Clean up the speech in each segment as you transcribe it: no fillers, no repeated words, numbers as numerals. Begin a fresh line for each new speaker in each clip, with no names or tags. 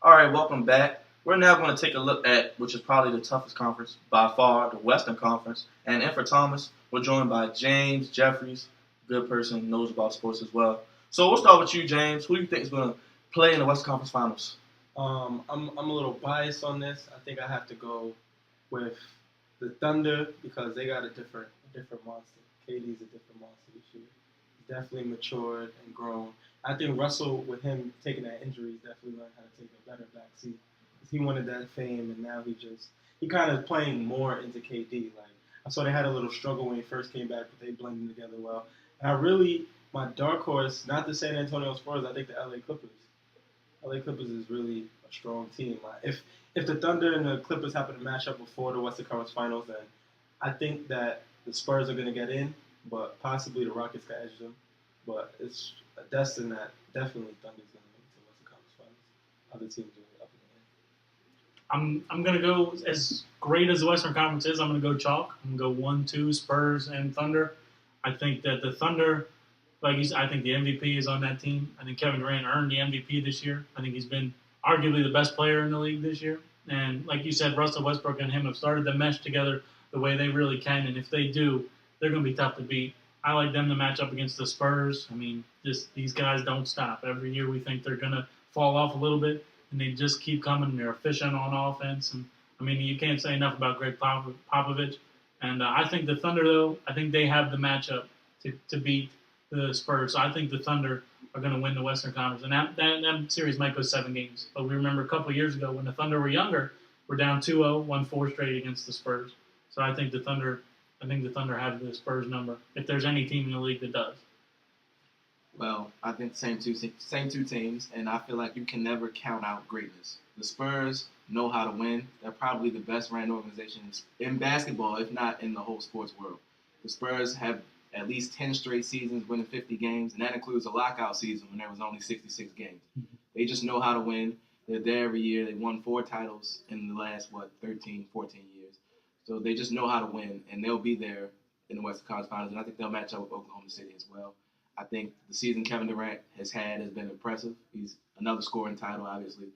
All right, welcome back. We're now going to take a look at which is probably the toughest conference by far, the Western Conference. And in for Thomas, we're joined by James Jeffries, good person, knows about sports as well. So we'll start with you, James. Who do you think is going to play in the Western Conference Finals?
I'm a little biased on this. I think I have to go with the Thunder because they got a different monster. KD's a different monster this year. He's definitely matured and grown. I think Russell, with him taking that injury, definitely learned how to take a better backseat. He wanted that fame, and now he kind of playing more into KD. Like I saw they had a little struggle when he first came back, but they blended together well. And my dark horse, not the San Antonio Spurs, I think the LA Clippers. LA Clippers is really a strong team. If the Thunder and the Clippers happen to match up before the Western Conference Finals, then I think that the Spurs are going to get in, but possibly the Rockets can edge them. But it's a destined that definitely Thunder's going to make it to the Western Conference Finals. Other teams are up in the air.
I'm going to go, as great as the Western Conference is, I'm going to go chalk. I'm going to go 1-2 Spurs and Thunder. I think that the Thunder, like you said, I think the MVP is on that team. I think Kevin Durant earned the MVP this year. I think he's been arguably the best player in the league this year. And like you said, Russell Westbrook and him have started to mesh together the way they really can. And if they do, they're going to be tough to beat. I like them to match up against the Spurs. I mean, these guys don't stop. Every year we think they're going to fall off a little bit, and they just keep coming. They're efficient on offense. And, I mean, you can't say enough about Greg Popovich. And I think the Thunder, though, I think they have the matchup to beat the Spurs. So I think the Thunder are going to win the Western Conference. And that series might go 7 games. But we remember a couple of years ago when the Thunder were younger, we're down 2-0, won 4 straight against the Spurs. So I think the Thunder have the Spurs number, if there's any team in the league that does.
Well, I think same two teams, and I feel like you can never count out greatness. The Spurs know how to win. They're probably the best-ran organization in basketball, if not in the whole sports world. The Spurs have at least 10 straight seasons winning 50 games, and that includes a lockout season when there was only 66 games.
Mm-hmm.
They just know how to win. They're there every year. They won 4 titles in the last, 13, 14 years. So they just know how to win, and they'll be there in the Western Conference Finals, and I think they'll match up with Oklahoma City as well. I think the season Kevin Durant has been impressive. He's another scoring title, obviously.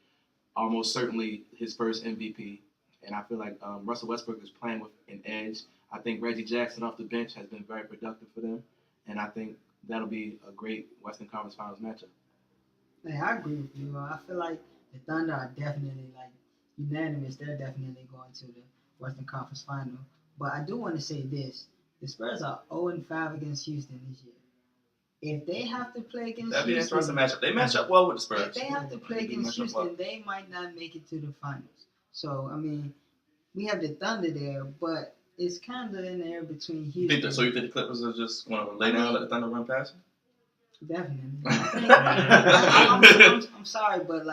Almost certainly his first MVP, and I feel like Russell Westbrook is playing with an edge. I think Reggie Jackson off the bench has been very productive for them, and I think that'll be a great Western Conference Finals matchup.
Hey, I agree with you. I feel like the Thunder are definitely unanimous. They're definitely going to the Western Conference Final. But I do want to say this. The Spurs are 0-5 against Houston this year. If they have to play against
That'd be an
Houston,
interesting matchup. They match up well with the Spurs.
if they have to play against Houston, they might not make it to the finals. So, I mean, we have the Thunder there, but it's kind of in the air between Houston.
So you think the Clippers are just going to lay down and let the Thunder run past them?
Definitely. I'm sorry, but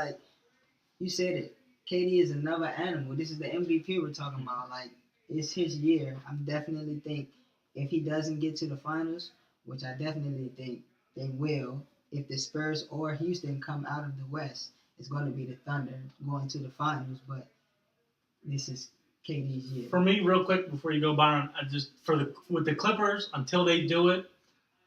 you said it. KD is another animal. This is the MVP we're talking about. It's his year. I definitely think if he doesn't get to the finals, which I definitely think they will, if the Spurs or Houston come out of the West, it's going to be the Thunder going to the finals. But this is KD's year.
For me, real quick before you go, Byron, with the Clippers, until they do it,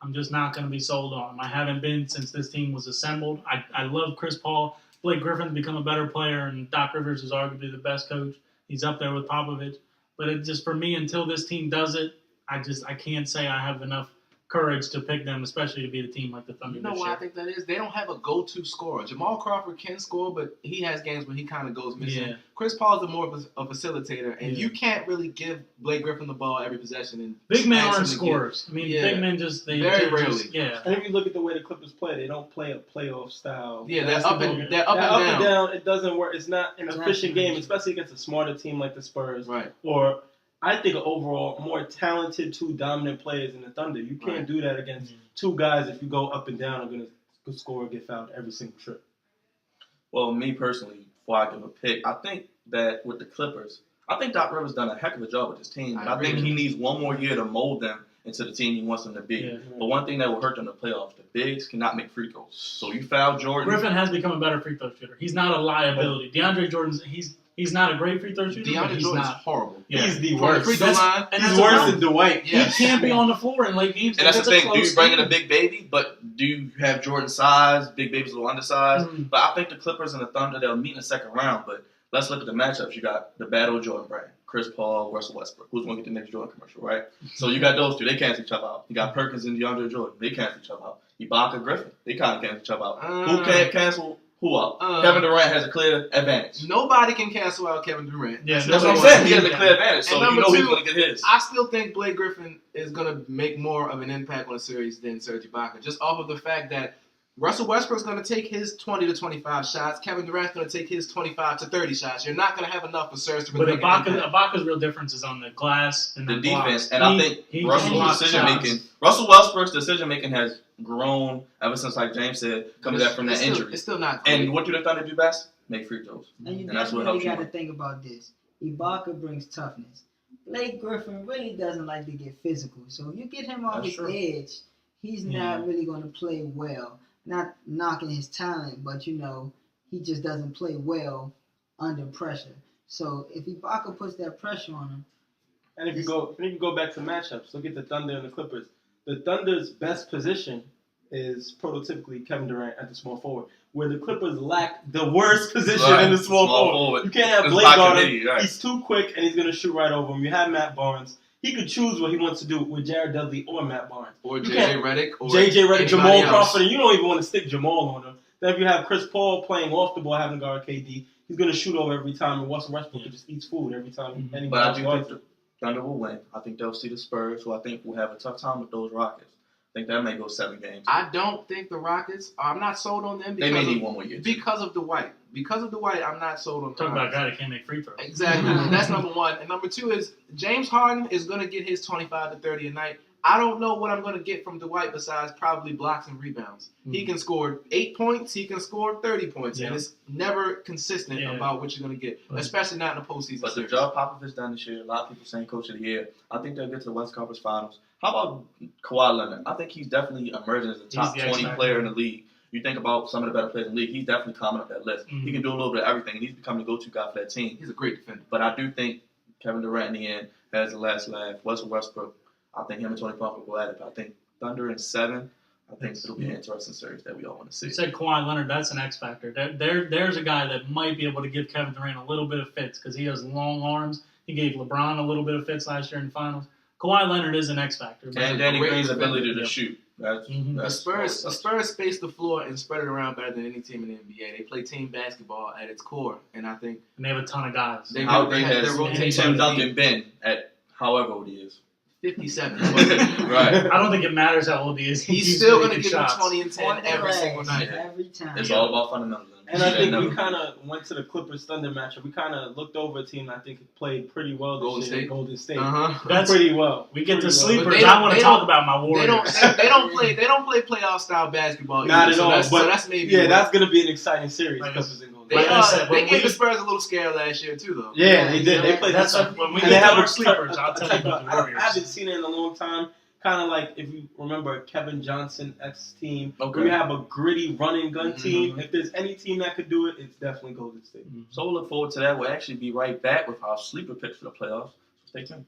I'm just not going to be sold on them. I haven't been since this team was assembled. I love Chris Paul. Blake Griffin's become a better player, and Doc Rivers is arguably the best coach. He's up there with Popovich. But it just, for me, until this team does it, I can't say I have enough courage to pick them, especially to beat a team like the Thunder.
You know why I think that is? They don't have a go-to scorer. Jamal Crawford can score, but he has games when he kind of goes missing.
Yeah.
Chris Paul is more of a facilitator, and you can't really give Blake Griffin the ball every possession. And
big men aren't scorers. Big men
very rarely.
And if you look at the way the Clippers play, they don't play a playoff style.
Yeah, they're up and
down. It doesn't work. It's not an efficient game, especially against a smarter team like the Spurs.
Right.
Or I think overall more talented 2 dominant players in the Thunder. You can't do that against 2 guys if you go up and down are going to score or get fouled every single trip.
Well, me personally, before I give a pick, I think that with the Clippers, I think Doc Rivers done a heck of a job with his team. And I think he needs one more year to mold them into the team he wants them to be.
Yeah.
But one thing that will hurt them in the playoffs, the bigs cannot make free throws. So you foul Jordan.
Griffin has become a better free throw shooter. He's not a liability. DeAndre Jordan's He's not a great free throw shooter, but
DeAndre
he's
Jordan's
not.
horrible.
Yeah.
He's the
From the
worst.
free throw line,
and
He's
that's
worse
the
than Dwight.
Yes.
He can't be on the floor in late games.
And that's the
It's a
thing. Do
close
you bring in
game.
a big baby, but do you have Jordan size? Big baby's a little undersized.
Mm.
But I think the Clippers and the Thunder, they'll meet in the second round. But let's look at the matchups. You got the battle of Jordan Brand, Chris Paul, Russell Westbrook. Who's going to get the next Jordan commercial, right? So you got those two. They cancel each other out. You got Perkins and DeAndre Jordan. They cancel each other out. Ibaka, Griffin. They kind of cancel each other out. Who can't cancel who out? Kevin Durant has a clear advantage.
Nobody can cancel out Kevin Durant.
Yeah,
That's what I'm
nobody-
saying. He has a clear advantage. So
And
you
number
know he's
two,
going to get his.
I still think Blake Griffin is going to make more of an impact on the series than Serge Ibaka, just off of the fact that Russell Westbrook's going to take his 20 to 25 shots. Kevin Durant's going to take his 25 to 30 shots. You're not going to have enough for Serge to
But
really make an impact.
Ibaka's real difference is on the glass and
The
the
defense,
blocks.
and I think
He
Russell's
blocks
decision
shots.
making. Russell Westbrook's decision making has grown ever since, like James said, coming back from that injury.
It's still not great.
And what do the Thunder do best? Make free throws.
And you
And that's what
definitely
helps
got
you
to think about this. Ibaka brings toughness. Blake Griffin really doesn't like to get physical. So if you get him off
That's
his
true.
edge, he's not really going to play well. Not knocking his talent, but he just doesn't play well under pressure. So if Ibaka puts that pressure on him,
And if you go back to matchups, look at the Thunder and the Clippers. The Thunder's best position is prototypically Kevin Durant at the small forward, where the Clippers lack the worst position
Right,
in the small forward.
forward.
You can't have
It's
Blake
by
guard him.
committee, right.
He's too quick and he's going to shoot right over him. You have Matt Barnes. He could choose what he wants to do with Jared Dudley or Matt Barnes.
Or
You
JJ
can't-
Redick. Or
JJ Redick,
anybody
Jamal
else.
Crawford, and you don't even want to stick Jamal on him. Then if you have Chris Paul playing off the ball, having to guard KD, he's going to shoot over every time, and Russell Westbrook just eats food every time.
Mhm.
anybody
But I
else
do
guards
think
him.
the Thunder will win. I think they'll see the Spurs, who I think will have a tough time with those Rockets. I think that may go 7 games.
I don't think the Rockets. I'm not sold on them
They
because
may
of,
need one more year.
because of Dwight. Because of Dwight, I'm not sold on.
Talk about a
Rockets.
guy that can't make free throws.
Exactly. That's number one. And number two is James Harden is going to get his 25 to 30 a night. I don't know what I'm going to get from Dwight besides probably blocks and rebounds. He can score 8 points. He can score 30 points.
Yeah.
And it's never consistent
Yeah.
about what you're going to get,
Right.
especially not in the postseason.
But the
series.
job Popovich done this year, a lot of people saying Coach of the Year. I think they'll get to the West Conference Finals. How about Kawhi Leonard? I think he's definitely emerging as a top
the
20
X-factor.
player in the league. You think about some of the better players in the league, he's definitely climbing up that list.
Mhm.
He can do a little bit of everything, and he's becoming the go-to guy for that team.
He's a great defender.
But I do think Kevin Durant in the end has the last laugh. Russell Westbrook, I think him and Tony Parker will go at it. But I think Thunder in 7, I think it'll be an interesting series that we all want to see.
You said Kawhi Leonard, that's an X factor. There's a guy that might be able to give Kevin Durant a little bit of fits because he has long arms. He gave LeBron a little bit of fits last year in the finals. Kawhi Leonard is an X factor.
And Danny
great
Green's
defender,
ability to
yep.
shoot. That's,
Mhm.
The
that's
Spurs space the floor and spread it around better than any team in the NBA. They play team basketball at its core, and I think
And they have a ton of guys.
they
How
they
great
had
has
their rotation.
Tim Duncan been at however old he is?
57.
Right.
I don't think it matters how old he is.
He's still going to
making
give you
shots.
20 and 10 every single night.
Every time.
It's all about fundamentals.
And I think
never-
we kind of went to the Clippers Thunder matchup. We kind of looked over a team I think played pretty well this
Golden
year.
State?
Golden State.
Uh-huh.
That's
Pretty well.
we get to
Pretty well.
sleepers.
But they
I
don't-
want
they
to talk
don't-
about my
They
Warriors.
don't play playoff style basketball.
Not
either,
at
so
all.
That's,
But
so that's maybe
yeah,
what-
that's going to be an exciting series.
Like
Clippers and Golden
They,
Like I said,
they
when
gave
we-
the Spurs a little scare last year too, though.
Yeah, they did. They played
That's
that.
when we
And
get
they
to
have
our
a
sleepers. I'll tell you about the
I
Warriors.
haven't seen it in a long time. Kind of like if you remember Kevin Johnson X team,
Okay.
where you have a gritty run and gun
Mhm.
team. If there's any team that could do it, it's definitely Golden State.
So we'll look forward to that. We'll actually be right back with our sleeper picks for the playoffs. So stay tuned.